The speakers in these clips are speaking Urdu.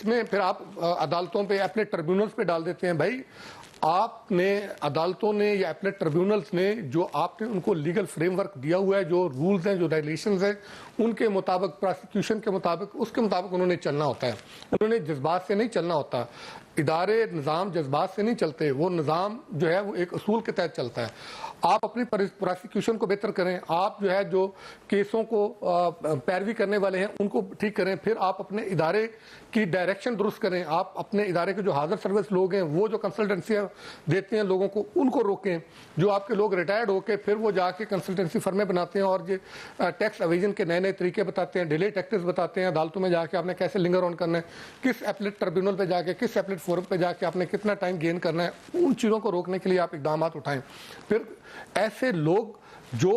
میں پھر آپ عدالتوں پہ اپنے ٹربیونلز پہ ڈال دیتے ہیں. بھائی آپ نے عدالتوں نے یا اپنے ٹربیونلز نے جو آپ نے ان کو لیگل فریم ورک دیا ہوا ہے, جو رولز ہیں, جو ریگولیشنز ہیں, ان کے مطابق, پراسیکیوشن کے مطابق, اس کے مطابق انہوں نے چلنا ہوتا ہے. انہوں نے جذبات سے نہیں چلنا ہوتا. ادارے نظام جذبات سے نہیں چلتے, وہ نظام جو ہے وہ ایک اصول کے تحت چلتا ہے. آپ اپنی پراسیکیوشن کو بہتر کریں, آپ جو ہے جو کیسوں کو پیروی کرنے والے ہیں ان کو ٹھیک کریں, پھر آپ اپنے ادارے کی ڈائریکشن درست کریں, آپ اپنے ادارے کے جو حاضر سروس لوگ ہیں وہ جو کنسلٹنسیاں دیتے ہیں لوگوں کو ان کو روکیں. جو آپ کے لوگ ریٹائرڈ ہو کے پھر وہ جا کے کنسلٹنسی فرمیں بناتے ہیں اور یہ ٹیکس ایویژن کے نئے نئے طریقے بتاتے ہیں, ڈیلے ٹیکٹس بتاتے ہیں, عدالتوں میں جا کے آپ نے کیسے لنگر آن کرنا ہے, کس ایپلیٹ ٹربیونل پہ جا کے, کس ایپلیٹ فورم پہ جا کے آپ نے کتنا ٹائم گین کرنا ہے, ان چیزوں کو روکنے کے لیے آپ اقدامات اٹھائیں. پھر ایسے لوگ جو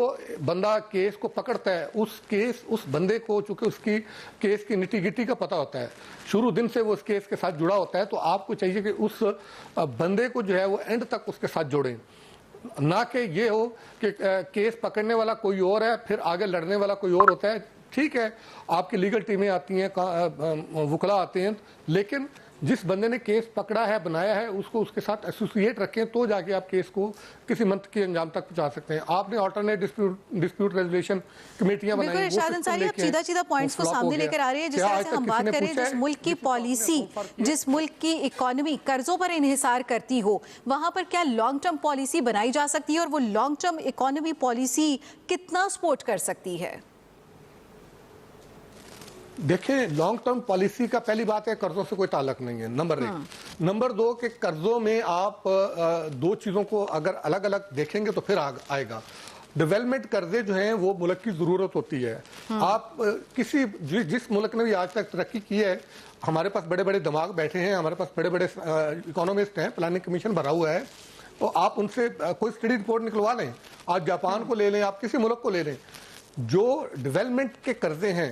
بندہ کیس کو پکڑتا ہے اس بندے کو چونکہ اس کی کیس کی نٹی گٹی کا پتہ ہوتا ہے, شروع دن سے وہ اس کیس کے ساتھ جڑا ہوتا ہے, تو آپ کو چاہیے کہ اس بندے کو جو ہے وہ اینڈ تک اس کے ساتھ جوڑیں. نہ کہ یہ ہو کہ کیس پکڑنے والا کوئی اور ہے پھر آگے لڑنے والا کوئی اور ہوتا ہے. ٹھیک ہے آپ کی لیگل ٹیمیں آتی ہیں, وکلا آتے ہیں, لیکن جس بندے نے کیس پکڑا ہے, بنایا ہے, اس کو اس کے ساتھ ایسوسیٹ رکھیں تو جا کے آپ کیس کو کسی منطقی انجام تک پہنچا سکتے ہیں. آپ نے آلٹرنیٹ ڈسپیوٹ ریزولیشن کمیٹیاں بنائی. بالکل ارشاد انصاری, آپ سیدھا پوائنٹس کو سامنے لے کر آ رہے ہیں. جس طرح سے ہم بات کریں جس ملک کی پالیسی, جس ملک کی اکانومی قرضوں پر انحصار کرتی ہو, وہاں پر کیا لانگ ٹرم پالیسی بنائی جا سکتی ہے اور وہ لانگ ٹرم اکانومی پالیسی کتنا سپورٹ کر سکتی ہے؟ دیکھیں لانگ ٹرم پالیسی کا پہلی بات ہے قرضوں سے کوئی تعلق نہیں ہے, نمبر ایک. نمبر دو کہ قرضوں میں آپ دو چیزوں کو اگر الگ الگ دیکھیں گے تو پھر آئے گا. ڈیولپمنٹ قرضے جو ہیں وہ ملک کی ضرورت ہوتی ہے. آپ جس ملک نے بھی آج تک ترقی کی ہے, ہمارے پاس بڑے بڑے دماغ بیٹھے ہیں, ہمارے پاس بڑے بڑے اکانومسٹ ہیں, پلاننگ کمیشن بھرا ہوا ہے, تو آپ ان سے کوئی اسٹڈی رپورٹ نکلوا لیں. آپ جاپان کو لے لیں, آپ کسی ملک کو لے لیں, جو ڈیولپمنٹ کے قرضے ہیں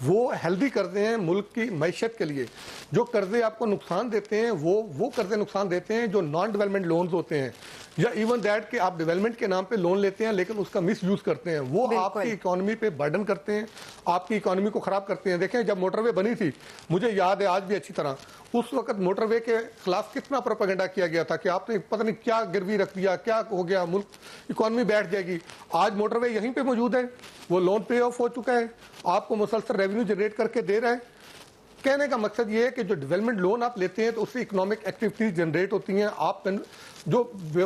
وہ ہیلدی قرضے ہیں ملک کی معیشت کے لیے. جو قرضے آپ کو نقصان دیتے ہیں وہ قرضے نقصان دیتے ہیں جو نان ڈیولپمنٹ لونز ہوتے ہیں, یا ایون دیٹ کہ آپ ڈیولپمنٹ کے نام پہ لون لیتے ہیں لیکن اس کا مس یوز کرتے ہیں, وہ آپ کی اکانومی پہ برڈن کرتے ہیں, آپ کی اکانومی کو خراب کرتے ہیں. دیکھیں جب موٹر وے بنی تھی, مجھے یاد ہے آج بھی اچھی طرح, اس وقت موٹر وے کے خلاف کتنا پروپیگنڈا کیا گیا تھا کہ آپ نے پتہ نہیں کیا گروی رکھ دیا, کیا ہو گیا, ملک اکانومی بیٹھ جائے گی. آج موٹر وے یہیں پہ موجود ہے, وہ لون پے آف ہو چکا ہے, آپ کو مسلسل ریونیو جنریٹ کر کے دے رہا ہے. کہنے کا مقصد یہ ہے کہ جو ڈیولپمنٹ لون آپ لیتے ہیں تو اس سے اکنامک ایکٹیویٹیز جنریٹ ہوتی ہیں. آپ جو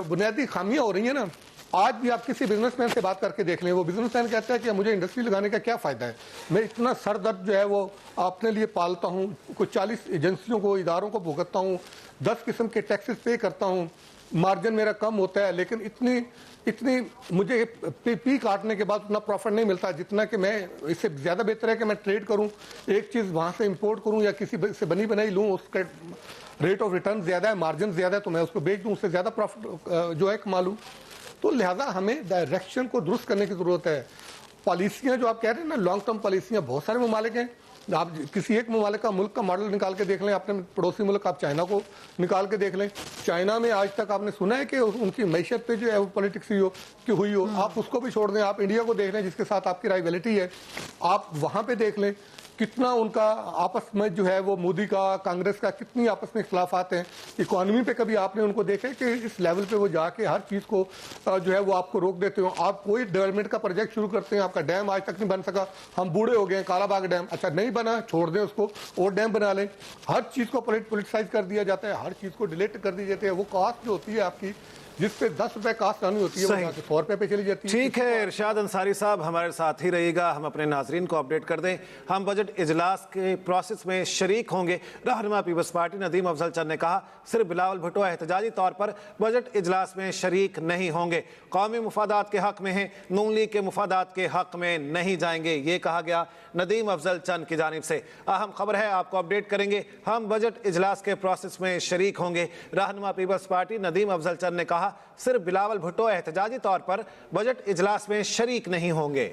بنیادی خامیاں ہو رہی ہیں نا, آج بھی آپ کسی بزنس مین سے بات کر کے دیکھ لیں, وہ بزنس مین کہتا ہے کہ مجھے انڈسٹری لگانے کا کیا فائدہ ہے, میں اتنا سر درد جو ہے وہ اپنے لیے پالتا ہوں, کوئی 40 ایجنسیوں کو, اداروں کو بھگتتا ہوں, 10 قسم کے ٹیکسز پے کرتا ہوں, مارجن میرا کم ہوتا ہے, لیکن اتنی مجھے پی کاٹنے کے بعد اتنا پروفٹ نہیں ملتا جتنا کہ میں, اس سے زیادہ بہتر ہے کہ میں ٹریڈ کروں, ایک چیز وہاں سے امپورٹ کروں یا کسی سے بنی بنائی لوں, اس کا ریٹ آف ریٹرن زیادہ ہے, مارجن زیادہ ہے, تو میں اس کو بیچ دوں, اس سے زیادہ پروفٹ جو ہے کما لوں. تو لہٰذا ہمیں ڈائریکشن کو درست کرنے کی ضرورت ہے. پالیسیاں جو آپ کہہ رہے ہیں نا, لانگ ٹرم پالیسیاں بہت سارے ممالک ہیں. آپ کسی ایک ممالک کا ملک کا ماڈل نکال کے دیکھ لیں, اپنے پڑوسی ملک آپ چائنا کو نکال کے دیکھ لیں. چائنا میں آج تک آپ نے سنا ہے کہ ان کی معیشت پہ جو ہے وہ پولیٹکس ہوئی ہو. آپ اس کو بھی چھوڑ دیں, آپ انڈیا کو دیکھ لیں جس کے ساتھ آپ کی رائیولٹی ہے, آپ وہاں پہ دیکھ لیں کتنا ان کا آپس میں جو ہے وہ مودی کا, کانگریس کا کتنی آپس میں اختلافات ہیں. اکانومی پہ کبھی آپ نے ان کو دیکھا کہ اس لیول پہ وہ جا کے ہر چیز کو جو ہے وہ آپ کو روک دیتے ہو. آپ کوئی ڈیولپمنٹ کا پروجیکٹ شروع کرتے ہیں, آپ کا ڈیم آج تک نہیں بن سکا, ہم بوڑھے ہو گئے ہیں, کالا باغ ڈیم اچھا نہیں بنا, چھوڑ دیں اس کو اور ڈیم بنا لیں. ہر چیز کو پولیٹیسائز کر دیا جاتا ہے, ہر چیز کو ڈیلیٹ کر دی جاتی ہے. وہ کاسٹ جو ہوتی ہے آپ کی, جس پہ 10 روپے کاسٹ آنی ہوتی ہے, وہ 100 روپے پہ چلی جاتی ہے. ٹھیک ہے ارشاد انصاری صاحب ہمارے ساتھ ہی رہیے گا, ہم اپنے ناظرین کو اپڈیٹ کر دیں. ہم بجٹ اجلاس کے پروسیس میں شریک ہوں گے. رہنما پیپلز پارٹی ندیم افضل چند نے کہا صرف بلاول بھٹو احتجاجی طور پر بجٹ اجلاس میں شریک نہیں ہوں گے, قومی مفادات کے حق میں ہیں, نون لیگ کے مفادات کے حق میں نہیں جائیں گے. یہ کہا گیا ندیم افضل چند کی جانب سے. اہم خبر ہے, آپ کو اپڈیٹ کریں گے. ہم بجٹ اجلاس کے پروسیس میں شریک ہوں گے. رہنما پیپلز پارٹی ندیم افضل چند نے کہا صرف بلاول بھٹو احتجاجی طور پر بجٹ اجلاس میں شریک نہیں ہوں گے.